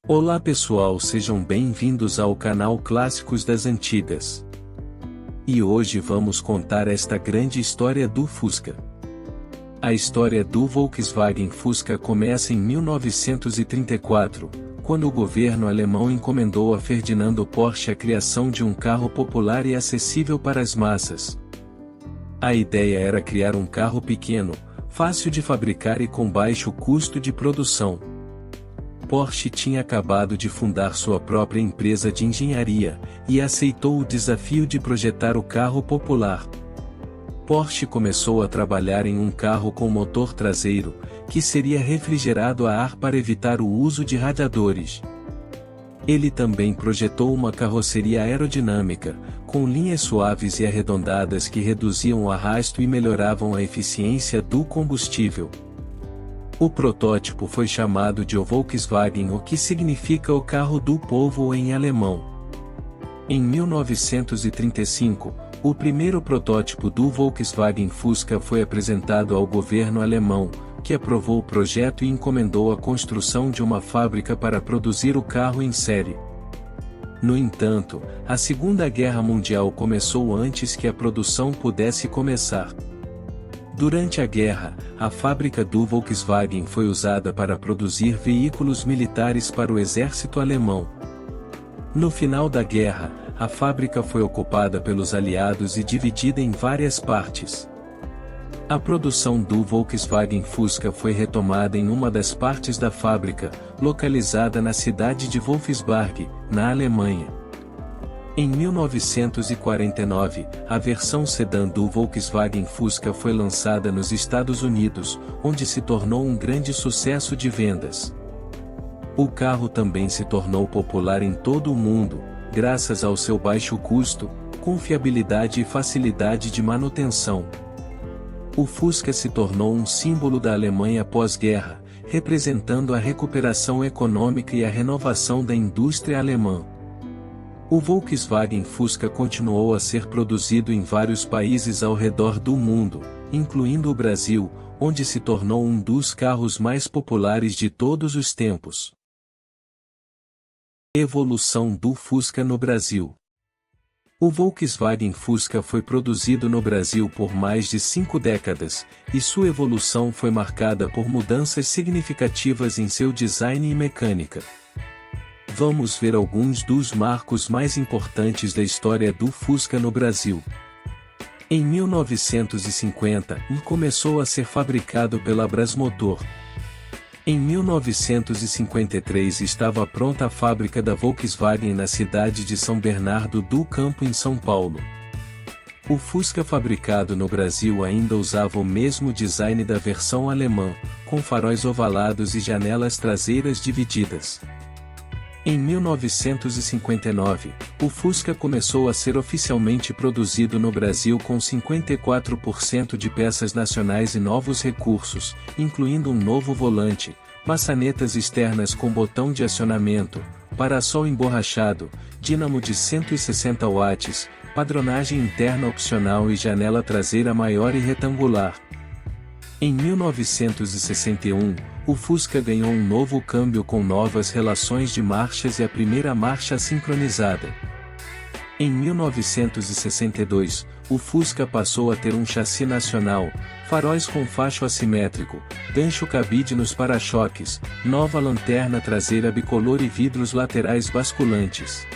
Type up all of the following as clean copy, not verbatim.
Olá pessoal, sejam bem-vindos ao canal Clássicos das Antigas. E hoje vamos contar esta grande história do Fusca. A história do Volkswagen Fusca começa em 1934, quando o governo alemão encomendou a Ferdinando Porsche a criação de um carro popular e acessível para as massas. A ideia era criar um carro pequeno, fácil de fabricar e com baixo custo de produção. Porsche tinha acabado de fundar sua própria empresa de engenharia, e aceitou o desafio de projetar o carro popular. Porsche começou a trabalhar em um carro com motor traseiro, que seria refrigerado a ar para evitar o uso de radiadores. Ele também projetou uma carroceria aerodinâmica, com linhas suaves e arredondadas que reduziam o arrasto e melhoravam a eficiência do combustível. O protótipo foi chamado de o Volkswagen, o que significa o carro do povo em alemão. Em 1935, o primeiro protótipo do Volkswagen Fusca foi apresentado ao governo alemão, que aprovou o projeto e encomendou a construção de uma fábrica para produzir o carro em série. No entanto, a Segunda Guerra Mundial começou antes que a produção pudesse começar. Durante a guerra, a fábrica do Volkswagen foi usada para produzir veículos militares para o exército alemão. No final da guerra, a fábrica foi ocupada pelos aliados e dividida em várias partes. A produção do Volkswagen Fusca foi retomada em uma das partes da fábrica, localizada na cidade de Wolfsburg, na Alemanha. Em 1949, a versão sedã do Volkswagen Fusca foi lançada nos Estados Unidos, onde se tornou um grande sucesso de vendas. O carro também se tornou popular em todo o mundo, graças ao seu baixo custo, confiabilidade e facilidade de manutenção. O Fusca se tornou um símbolo da Alemanha pós-guerra, representando a recuperação econômica e a renovação da indústria alemã. O Volkswagen Fusca continuou a ser produzido em vários países ao redor do mundo, incluindo o Brasil, onde se tornou um dos carros mais populares de todos os tempos. Evolução do Fusca no Brasil. O Volkswagen Fusca foi produzido no Brasil por mais de 5 décadas, e sua evolução foi marcada por mudanças significativas em seu design e mecânica. Vamos ver alguns dos marcos mais importantes da história do Fusca no Brasil. Em 1950, começou a ser fabricado pela Brasmotor. Em 1953 estava pronta a fábrica da Volkswagen na cidade de São Bernardo do Campo, em São Paulo. O Fusca fabricado no Brasil ainda usava o mesmo design da versão alemã, com faróis ovalados e janelas traseiras divididas. Em 1959, o Fusca começou a ser oficialmente produzido no Brasil com 54% de peças nacionais e novos recursos, incluindo um novo volante, maçanetas externas com botão de acionamento, para-sol emborrachado, dínamo de 160 watts, padronagem interna opcional e janela traseira maior e retangular. Em 1961, o Fusca ganhou um novo câmbio com novas relações de marchas e a primeira marcha sincronizada. Em 1962, o Fusca passou a ter um chassi nacional, faróis com facho assimétrico, gancho cabide nos para-choques, nova lanterna traseira bicolor e vidros laterais basculantes.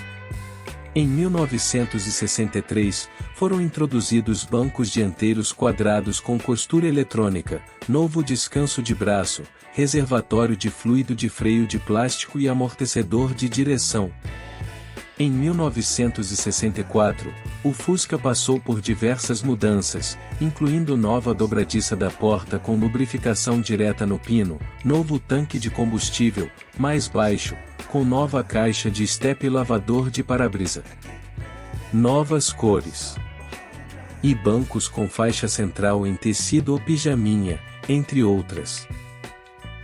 Em 1963, foram introduzidos bancos dianteiros quadrados com costura eletrônica, novo descanso de braço, reservatório de fluido de freio de plástico e amortecedor de direção. Em 1964, o Fusca passou por diversas mudanças, incluindo nova dobradiça da porta com lubrificação direta no pino, novo tanque de combustível, mais baixo, com nova caixa de estepe e lavador de para-brisa. Novas cores. E bancos com faixa central em tecido ou pijaminha, entre outras.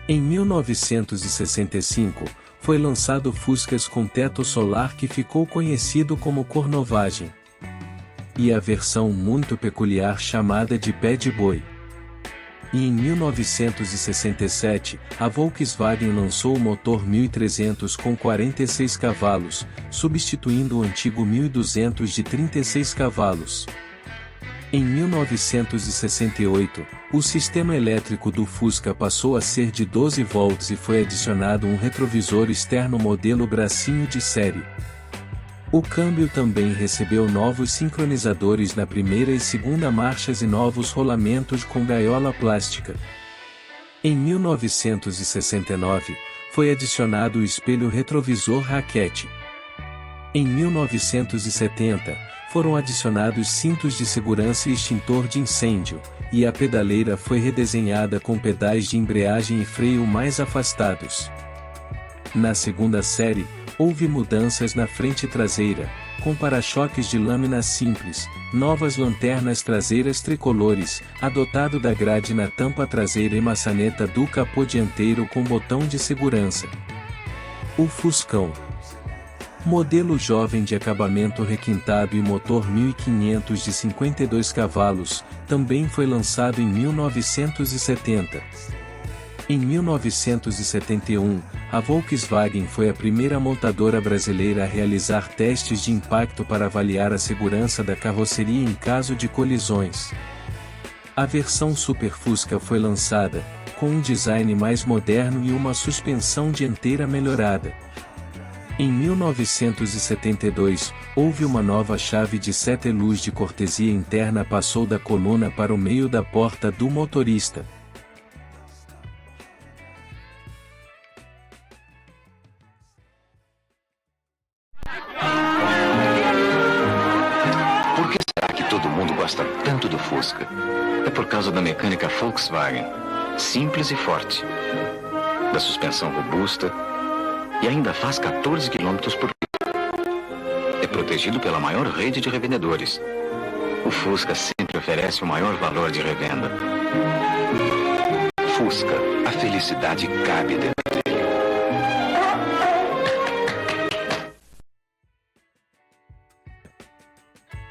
Em 1965, foi lançado Fuscas com teto solar que ficou conhecido como Cornovagem. E a versão muito peculiar chamada de Pé de Boi. E em 1967, a Volkswagen lançou o motor 1300 com 46 cavalos, substituindo o antigo 1200 de 36 cavalos. Em 1968, o sistema elétrico do Fusca passou a ser de 12 volts e foi adicionado um retrovisor externo modelo bracinho de série. O câmbio também recebeu novos sincronizadores na primeira e segunda marchas e novos rolamentos com gaiola plástica. Em 1969, foi adicionado o espelho retrovisor raquete. Em 1970, foram adicionados cintos de segurança e extintor de incêndio, e a pedaleira foi redesenhada com pedais de embreagem e freio mais afastados. Na segunda série, houve mudanças na frente traseira, com para-choques de lâmina simples, novas lanternas traseiras tricolores, adotado da grade na tampa traseira e maçaneta do capô dianteiro com botão de segurança. O Fuscão. Modelo jovem de acabamento requintado e motor 1500 de 52 cavalos, também foi lançado em 1970. Em 1971, a Volkswagen foi a primeira montadora brasileira a realizar testes de impacto para avaliar a segurança da carroceria em caso de colisões. A versão Super Fusca foi lançada, com um design mais moderno e uma suspensão dianteira melhorada. Em 1972, houve uma nova chave de seta e luz de cortesia interna passou da coluna para o meio da porta do motorista. Por que será que todo mundo gosta tanto do Fusca? É por causa da mecânica Volkswagen, simples e forte, da suspensão robusta, e ainda faz 14 km por litro. É protegido pela maior rede de revendedores. O Fusca sempre oferece o maior valor de revenda. Fusca, a felicidade cabe dentro dele.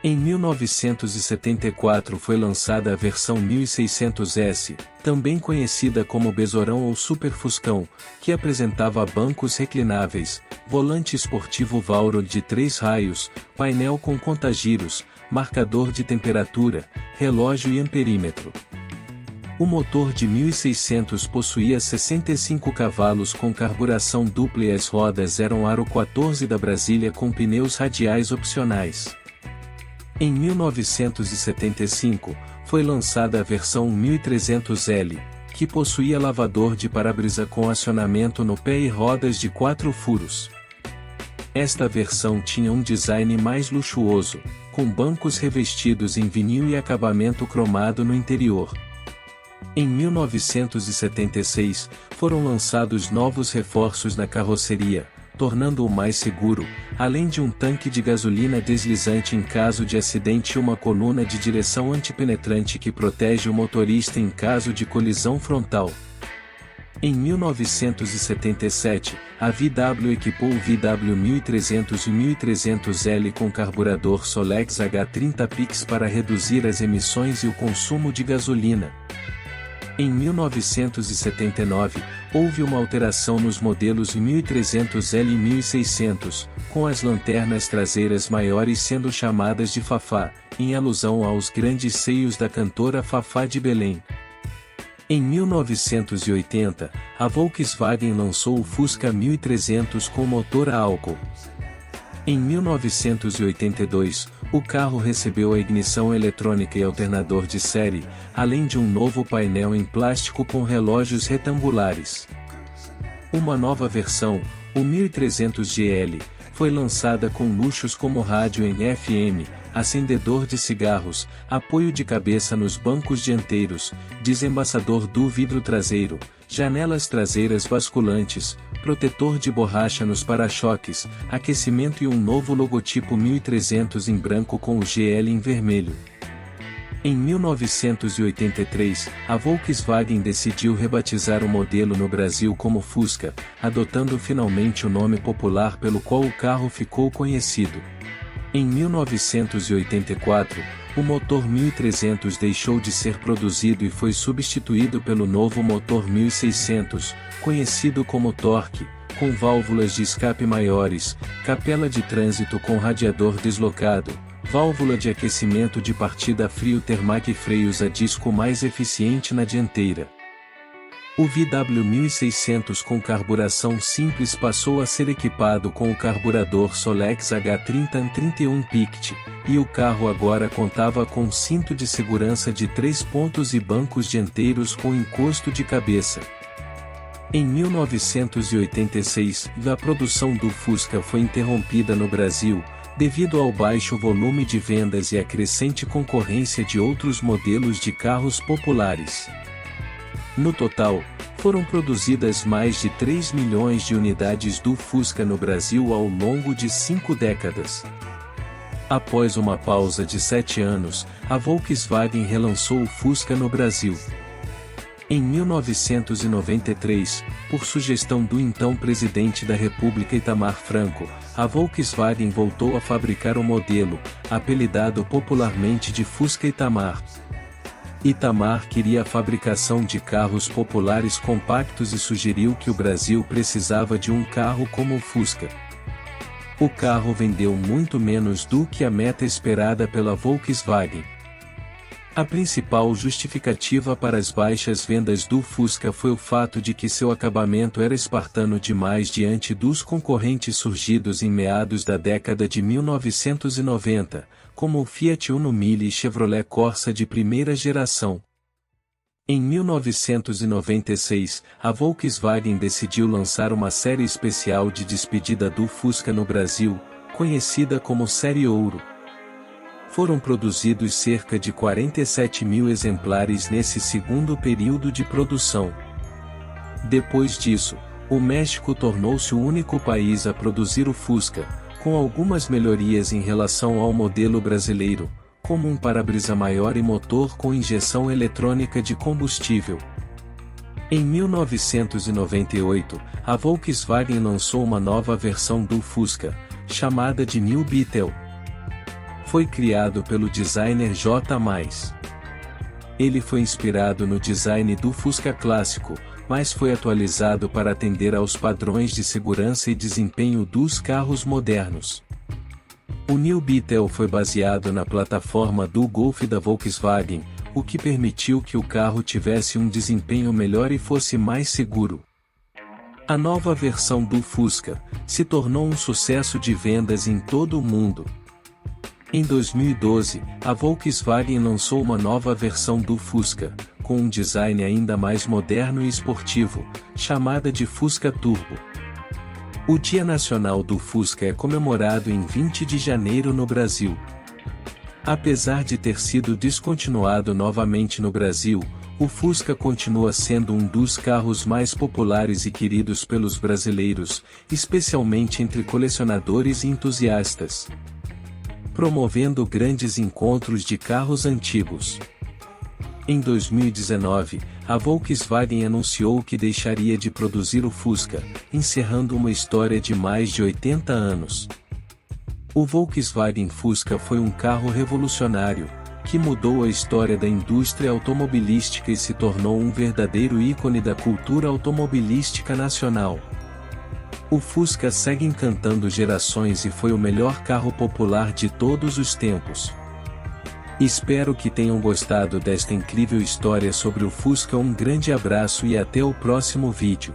Em 1974 foi lançada a versão 1600S, também conhecida como Besourão ou Super Fuscão, que apresentava bancos reclináveis, volante esportivo Vauro de 3 raios, painel com contagiros, marcador de temperatura, relógio e amperímetro. O motor de 1600 possuía 65 cavalos com carburação dupla e as rodas eram aro 14 da Brasília com pneus radiais opcionais. Em 1975, foi lançada a versão 1300L, que possuía lavador de para-brisa com acionamento no pé e rodas de 4 furos. Esta versão tinha um design mais luxuoso, com bancos revestidos em vinil e acabamento cromado no interior. Em 1976, foram lançados novos reforços na carroceria, tornando-o mais seguro, além de um tanque de gasolina deslizante em caso de acidente e uma coluna de direção antipenetrante que protege o motorista em caso de colisão frontal. Em 1977, a VW equipou o VW 1300 e 1300L com carburador Solex H30 Pix para reduzir as emissões e o consumo de gasolina. Em 1979, houve uma alteração nos modelos 1300L e 1600, com as lanternas traseiras maiores sendo chamadas de Fafá, em alusão aos grandes seios da cantora Fafá de Belém. Em 1980, a Volkswagen lançou o Fusca 1300 com motor a álcool. Em 1982, o carro recebeu a ignição eletrônica e alternador de série, além de um novo painel em plástico com relógios retangulares. Uma nova versão, o 1300GL, foi lançada com luxos como rádio em FM, acendedor de cigarros, apoio de cabeça nos bancos dianteiros, desembaçador do vidro traseiro, janelas traseiras basculantes, protetor de borracha nos para-choques, aquecimento e um novo logotipo 1300 em branco com o GL em vermelho. Em 1983, a Volkswagen decidiu rebatizar o modelo no Brasil como Fusca, adotando finalmente o nome popular pelo qual o carro ficou conhecido. Em 1984, o motor 1300 deixou de ser produzido e foi substituído pelo novo motor 1600, conhecido como Torque, com válvulas de escape maiores, capela de trânsito com radiador deslocado, válvula de aquecimento de partida frio Termac e freios a disco mais eficiente na dianteira. O VW 1600 com carburação simples passou a ser equipado com o carburador Solex H30N31 Pict, e o carro agora contava com cinto de segurança de 3 pontos e bancos dianteiros com encosto de cabeça. Em 1986, a produção do Fusca foi interrompida no Brasil, devido ao baixo volume de vendas e à crescente concorrência de outros modelos de carros populares. No total, foram produzidas mais de 3 milhões de unidades do Fusca no Brasil ao longo de 5 décadas. Após uma pausa de 7 anos, a Volkswagen relançou o Fusca no Brasil. Em 1993, por sugestão do então presidente da República Itamar Franco, a Volkswagen voltou a fabricar o modelo, apelidado popularmente de Fusca Itamar. Itamar queria a fabricação de carros populares compactos e sugeriu que o Brasil precisava de um carro como o Fusca. O carro vendeu muito menos do que a meta esperada pela Volkswagen. A principal justificativa para as baixas vendas do Fusca foi o fato de que seu acabamento era espartano demais diante dos concorrentes surgidos em meados da década de 1990, como o Fiat Uno Mille e Chevrolet Corsa de primeira geração. Em 1996, a Volkswagen decidiu lançar uma série especial de despedida do Fusca no Brasil, conhecida como Série Ouro. Foram produzidos cerca de 47 mil exemplares nesse segundo período de produção. Depois disso, o México tornou-se o único país a produzir o Fusca, com algumas melhorias em relação ao modelo brasileiro, como um para-brisa maior e motor com injeção eletrônica de combustível. Em 1998, a Volkswagen lançou uma nova versão do Fusca, chamada de New Beetle. Foi criado pelo designer J. Ele foi inspirado no design do Fusca clássico, mas foi atualizado para atender aos padrões de segurança e desempenho dos carros modernos. O New Beetle foi baseado na plataforma do Golf da Volkswagen, o que permitiu que o carro tivesse um desempenho melhor e fosse mais seguro. A nova versão do Fusca se tornou um sucesso de vendas em todo o mundo. Em 2012, a Volkswagen lançou uma nova versão do Fusca, com um design ainda mais moderno e esportivo, chamada de Fusca Turbo. O Dia Nacional do Fusca é comemorado em 20 de janeiro no Brasil. Apesar de ter sido descontinuado novamente no Brasil, o Fusca continua sendo um dos carros mais populares e queridos pelos brasileiros, especialmente entre colecionadores e entusiastas, promovendo grandes encontros de carros antigos. Em 2019, a Volkswagen anunciou que deixaria de produzir o Fusca, encerrando uma história de mais de 80 anos. O Volkswagen Fusca foi um carro revolucionário, que mudou a história da indústria automobilística e se tornou um verdadeiro ícone da cultura automobilística nacional. O Fusca segue encantando gerações e foi o melhor carro popular de todos os tempos. Espero que tenham gostado desta incrível história sobre o Fusca. Um grande abraço e até o próximo vídeo.